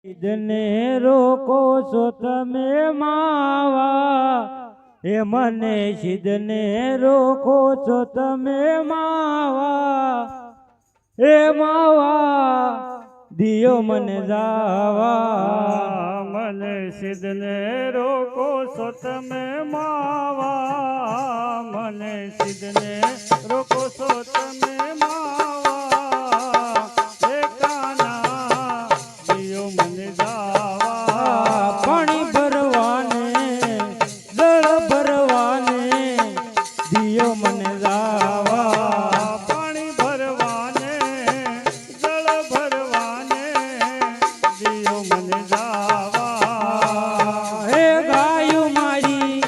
સિદ્ધને રોકો છો તમે માવા, એ મને સિદ્ધને રોકો છો તમે માવા, એ માવા દિયો મને જાવા, મને સિદ્ધને રોકો છો તમે માવા, મને સિદ્ધને રોકો છો તમે માવા, એ કાના દિયો મને જાવા, પાણી ભરવાને દળ ભરવાને દિયો મને જાવા, પાણી ભરવાને જળ ભરવાને દિયો મને જાવા, હે ગાયું મારી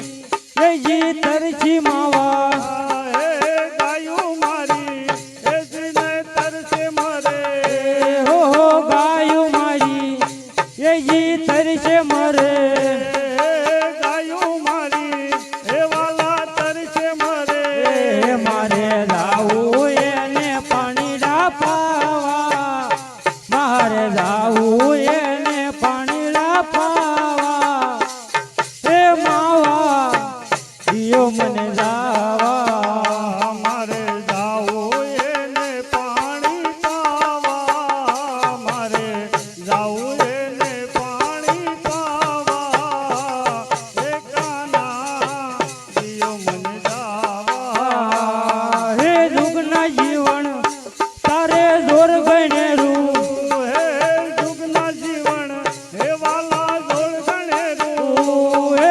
એ જી તરછી માવા, હે ગાયું મારી એ જીને તરસે મરે, હો ગાયું મારી એ જી તરશે મરે, ગાયું મારી એ વાલા તરસે મરે, એ મારે જાવું એને પાણી પાવા, મારે જાવું એને પાણી પાવા, એ માવા દિયો મને જાવા, મારે જાવું એને પાણી પાવા, મારે જાવું એને પાણી પાવા, એ કાના દિયો મને જાવા, હે જુગના જીવન તારે જોર ગણેરું, હે જુગના જીવન હે વાલા જોડ ગણેરું, હે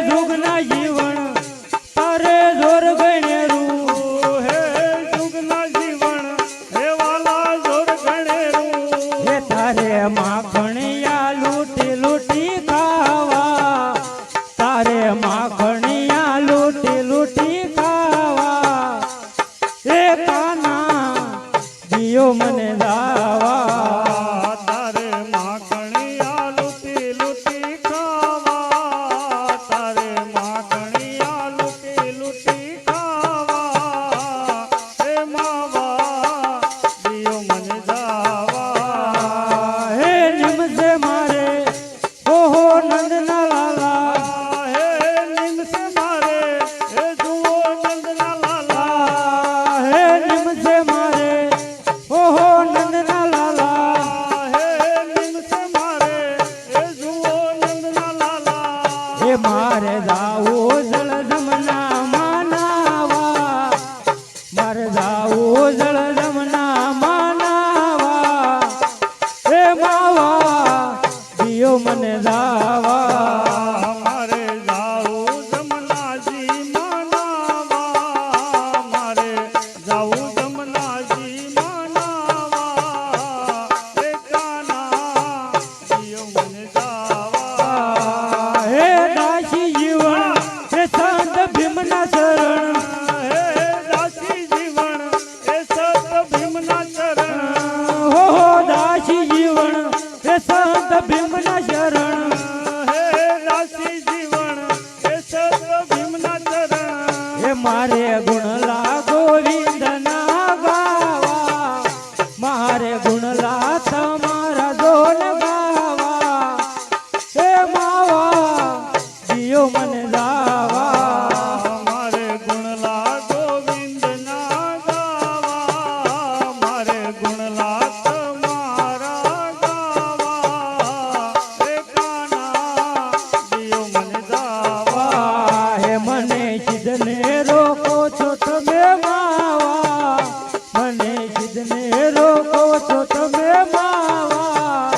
જુગના જીવન તારે જોર ગણેરું, હે જુગના જીવન હે વાલા જોડ ગણેરું, હે તારે માખણિયા લૂટી લૂટી ખાવા, તારે માખણિયા લૂટી લૂટી ખાવા, હે કાના દિયો મને જાવા, તારે માખણિયા લૂટી લૂટી ખાવા, તારે માખણિયા લૂટી લૂટી ખાવા, હે માવા દિયો મને જાવા, હે નિમસે મારે ઓહો નંદના લાલા, હે નિમસે મારે હે જુઓ નંદના લાલા, હે નિમસે મારે ઓહો નંદના લાલા, હે નિમસે મારે હે જુઓ નંદના લાલા, એ મારે જાવું જળ જમના માનાવા, મારે જાવું જળ જમના માનાવા, એ માવા દિયો મને જાવા, મારે જાવું જમનાજી મનાવા, મારે જાવું જમનાજી મનાવા, એ કાના દિયો મને જાવા, હે દાસી જીવન હે સંત ભીમના શરણ, હે દાસી જીવન એ સત ભીમના ચરણ, હો દાસી જીવન હે સંત ભીમના શરણ, હે દાસી જીવન એ સત ભીમના ચરણ, હે મારે ગુણલા ગોવિંદના ગાવા, મારે ગુણલા તમારા દોન ગાવા, હે માવા દિયો મને જાવા, મારે ગુણલા ગોવિંદના ગાવા, મારે ગુણલા તમારા ગાવા, હે કાના દિયો મને જાવા, હે મને સિદ્ધને રોકો છો તમે માવા, મને સિદ્ધને રોકો છો તમે માવા,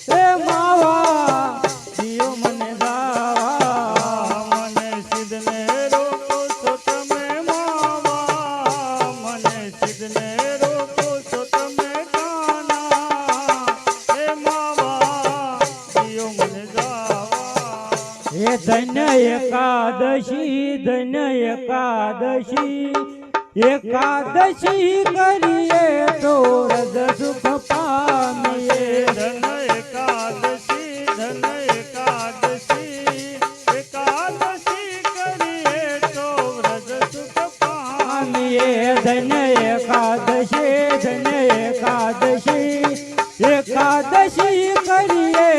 હે માવા દિયો મને જાવા, મને સિદ્ધને રોકો છો તમે માવા, મને સિદ્ધને રોકો છો તમે કાના, હે માવા દિયો મને જાવા, હે ધન્ય એકાદશી ધન્ય એકાદશી, એકાદશી કરીએ તો રજ સુખ પામીએ, ધન એકાદશી ધન એકાદશી, એકાદશી કરીએ તો વ્રજ સુખ પામીએ, ધન્ય એકાદશી ધન્ય એકાદશી, એકાદશી કરીએ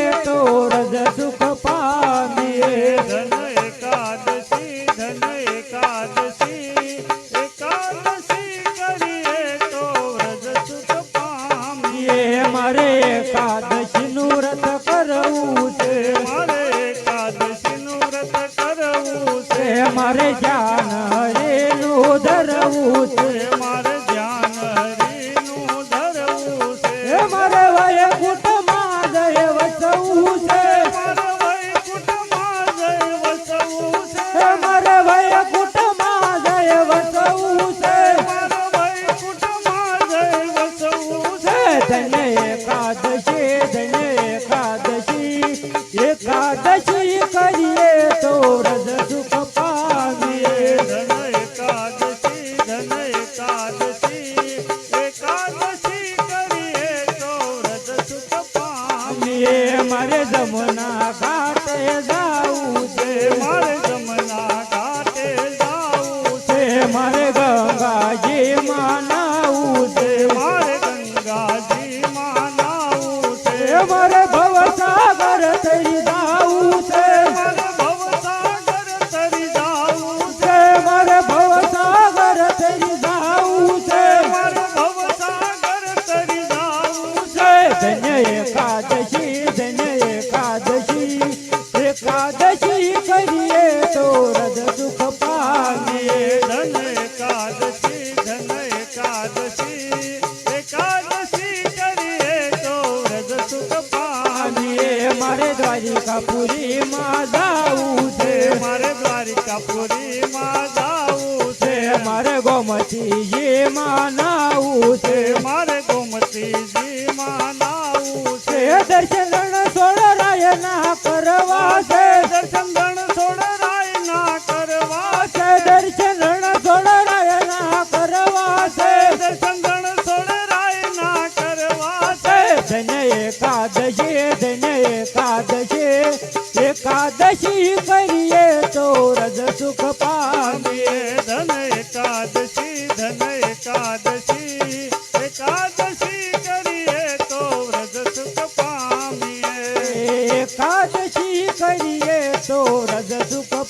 મારે જમના ઘાટે જાવું છે મારે જમના ઘાટે જાવું છે મારે ગંગાજીમાં નાવું છે મારે ગંગાજીમાં નાવું છે મારે ભવસાગર તરી જાવું છે મારે ભવસાગર તરી જાવું છે મારે ભવસાગર તરી જાવું છે મારે ભવસાગર તરી જાવું છે ધન્ય એકાદશી એકાદશી કરીએ તો રજ સુખ પામીએ ધન એકાદશી એકાદશી કરીએ તો રજ સુખ પામીએ મારે દ્વારિકાપુરી માં જાવું છે મારે દ્વારિકાપુરીમાં જાવું છે મારે ગોમતીજી માં નાવું છે મારે ગોમતીજીમાં નાવું છે દર્શન સોળરાય ના કરવા છે દર્શન ગણ સોળરાય ના કરવા છે દર્શન સોળરાય ના કરવા છે દર્શન ગણ સોળરાય ના કરવા છે ધન્ય એકાદશી કરીએ તો રજ સુખ પામીએ ધન એકાદશી એકાદશી કરીએ તો વ્રજ સુખ પામીએ એકાદશી કરીએ તો રજ સુખ